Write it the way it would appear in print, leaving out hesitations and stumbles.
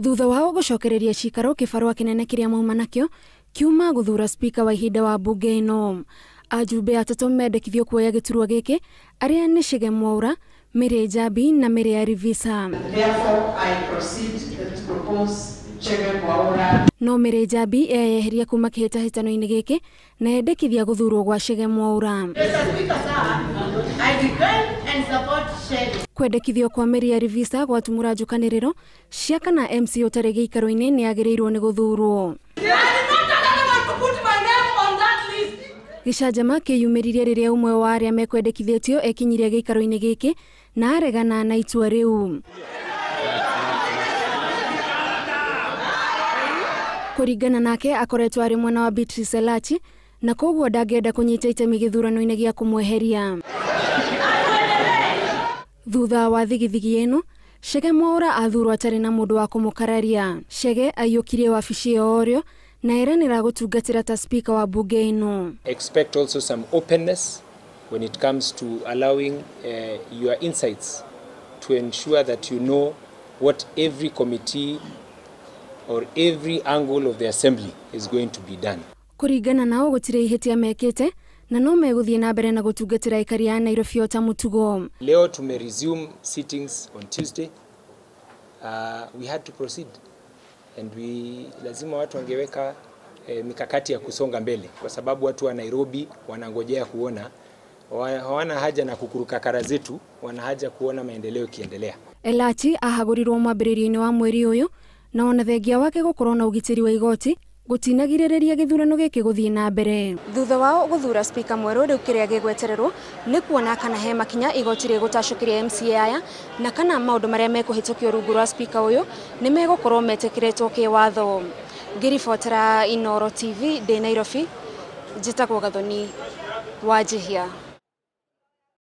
Thutha wao gucokereria cikaro kibarua kinene kiria mauma nakio kiuma guthura spika wa ihinda wa mbunge ino. Ajumbe atatu mendekithio kuoya giturwa giki aria ni Chege Mwaura, Mary Njabi na Mary Rivisa. Therefore, I proceed to propose Chege Mwaura. No Mary Njabi eyeheria kuma kihitahitano-ini giki na endekithia guthurwo gwa Chege Mwaura. I defend and support Chege. Kwendekithio kwa Mary Rivisa gwatumura njukaniriro cia kana MC utari giikaro-ini ni agirirwo ni guthurwo. Gicajama kiyumiririe riria umwe wa aria mekwendekithitio ekinyiria giikaro-ini giki na aregana na itua riu. Kuringana nake akoretwo ari mwana wa Beatrice Elachi na koguo ndangenda kunyita itemi githurano-ini gia kumweheria. Thutha wa thigithigi ino, Chege Mwaura athurwo atari na mundu wa kumukararia. Chege aiyukirie wabici iyo orio na eranira gutungatira ta spika wa mbunge ino. Expect also some openness when it comes to allowing your insights to ensure that you know what every committee or every angle of the assembly is going to be done. Kuringana nao gutire ihitia mekete na no meguthie na mbere na gutungatira ikari ya Nairobi ota mutugo. Leo tume resume sittings on Tuesday. We had to proceed and lazima watu wangeweka mikakati ya kusonga mbele kwa sababu watu wa Nairobi wanangojea kuona, hawana haja na kukuruka kara zetu, wana haja kuona maendeleo kiendelea. Elachi ahaguriruo mwambiririo-ini wa mweri uyu na ona thengia wake gukorwo na ugitiri wa igoti gutinagirireria githurano giki guthie na mbere. Thutha wao guthura spika mweru riu kiria gigwetererwo ni kuona kana he makinya igoti rigutacukiria MCA aya na kana maundu maria mekuhitukio rungu rwa spika uyu ni megukorwo metikiritwo ki watho. Ngiribotera Inooro TV de Nairobi, njitagwo Gathoni wa Ngahia.